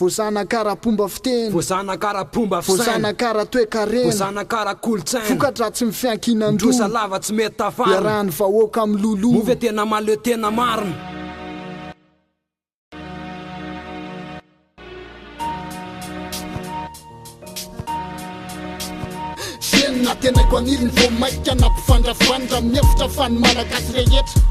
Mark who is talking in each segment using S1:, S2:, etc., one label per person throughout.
S1: Vosana kara-pomba fiteny,
S2: vosana kara-pomba
S1: vosana kara-toekarena,
S2: vosana kara-kolotsaina,
S1: vokatra tsy mifiankinan-droa,
S2: ndrosa lava tsy mety tafana,
S1: iarahany vahoaka amin'ny lolo,
S2: movy tena maleo tena marina.
S1: na tenako aniriny vo maika nampifandravandra miefitra fany malagasy rehetra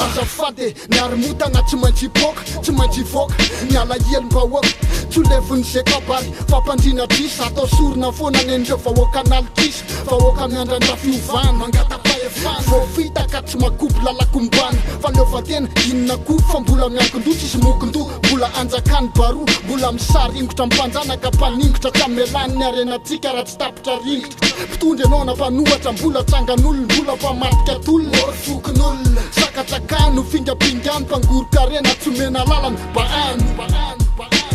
S1: azafady niarymotana tsy maintsy ipoka tsy maintsy ivoaka miala helom-bahoaka tsy oleviny ze kabary fampandrina drisa atao sorona foana nen'ireo vahoaka analikisa vahoaka miandrandra fiovana mangatapahefana vo fitaka tsy makobo lalakombana fa leovatena inona ko fa mbola miankin-do tsisy mokin-do mbola anjakany baro mbola misaringotra mpanjanaka mpaningitra tsy amelany ny arenatsika raha tsy tapitra ringotra mpitondry anao nampanohatra mbola trangan'olona mbola mpamatika tolona fokon'olona sakatsakano fingapingano mpangorokarena tsy mena lalana baano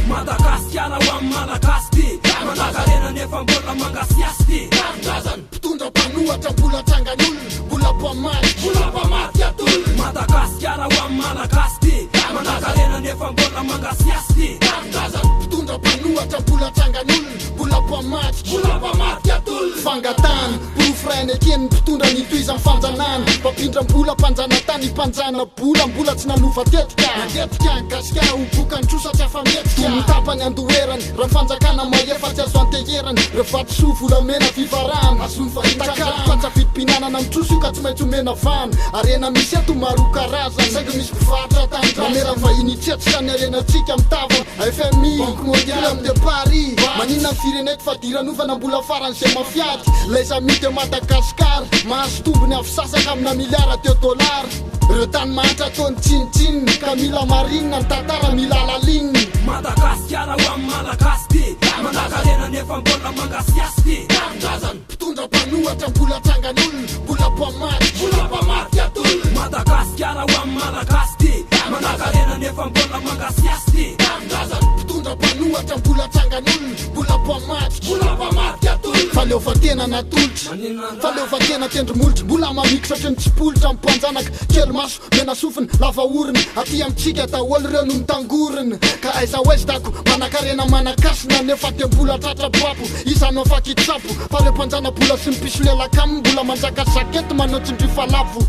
S2: Madagasikara wa Malagasy Manakarena nefa mbola mangasiasy ty
S1: Tazany mpitondra mpanohatra mbola trangan'olona mbola mpamaty atolona
S2: Madagasikara wa Malagasy Manakarena nefa mbola mangasiasy ty
S1: Tazany mpitondra mpanohatra mbola trangan'olona mbola mpamaty atolona fangatana profraine ekeny mpitondra nitoiza mifanjanana mpapindra mbola mpanjana tany mpanjana bola mbola tsy nanova tetika gasikara hobokany trosa tsy afametika mitapany andoherany raha fanjakana maefatsy azo anteherany rehefatsy volamena fivarana azony fahitakaropatsa fidipinanana mitroso io ka tsy maintsy omena vana arena misy eto maro karazany saingy misy mpivaritra tandranomera vahiny tsetsyka ny arenatsika mitava FMI banque mondiale de Paris manina ny fireneko fa diranovana mbola faran'izay mafiady laiza mity Madagasikara mahazo tombony avy sasaka amina miliara teo dolara reo tany mahatra ataony tsinitsininy ka mila marinina ny tantara mila lalininy
S2: Madagasikara wa Malagasy Manakarena nefa mbola mangasiasy ty
S1: Tazany mpitondra mpanohatra mbola trangan'olona mbola mpamaty atolona
S2: Madagasikara wa Malagasy Manakarena nefa mbola mangasiasy ty
S1: Tazany mpitondra mpanohatra mbola trangan'olona mbola mpamaty atolona faleovatena natolotra faleovatena tendromolotra mbola mamikitra otrany tsipolotra mpanjanaka kely maso mena sofiny lava orina aty amitsika daholo reo no mitangorina ka aiza oaizy dako manakarena manakasina nefa te mbola tratra papo isanao fakitsapo fa le mpanjana mbola sy mipiso lelakamy mbola manjaka sakety manao tsindry falavo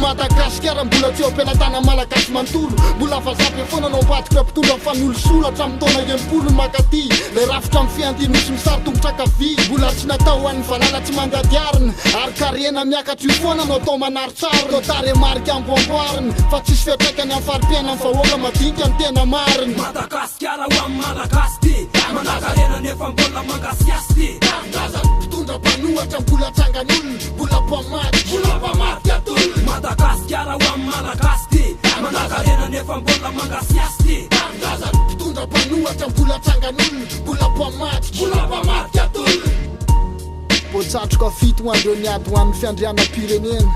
S1: Madagasikara mbola tsy ampelatana malagasy mantolo mbola vazabe foana anao mpatika mpitondra fanolo solatra amin'ny taona enimpolo makaty le rafitra amin'ny fiandiny misy misary tongotra kavy mbola tsy natao an'ny valala tsy mandadiarina ary karena miakatra io foana no atao manaritsara no tare marika amboamboarina fa tsisy fiatraikany amin'ny faripiana amin'ny vahoaka madinika ny tena marina
S2: Madagasikara wa Malagasy Manakarena nefa mbola mangasiasy ty
S1: Tazany mpitondra mpanohatra mbola trangan'olona mbola mpamaty atolona
S2: Madagasikara wa Malagasy Manakarena nefa mbola mangasiasy ty
S1: Tazany mpitondra mpanohatra mbola trangan'olona mbola mpamaty atolona mboatsatroka fito ho andreo niady ho an'ny fiandriana-pirenena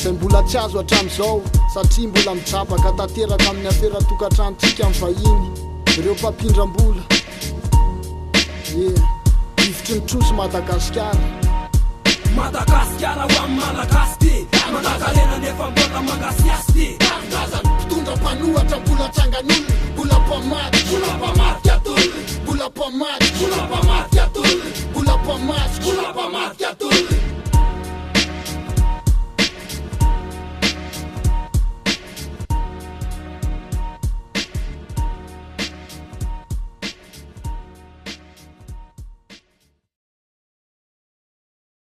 S1: zay mbola tsy azo hatram'izao satria mbola mitrapaka tanteraka amin'ny afera-tokantranontsika amin'ny vahiny ireo mpampindram-bola ivitry ny trosy Madagasikara
S2: Madagasikara wa Malagasy Manakarena nefa mbola mangasiasy ty
S1: Tazany mpitondra mpanohatra mbola trangan'olona mbola mpamaty atolona mbola mpamaty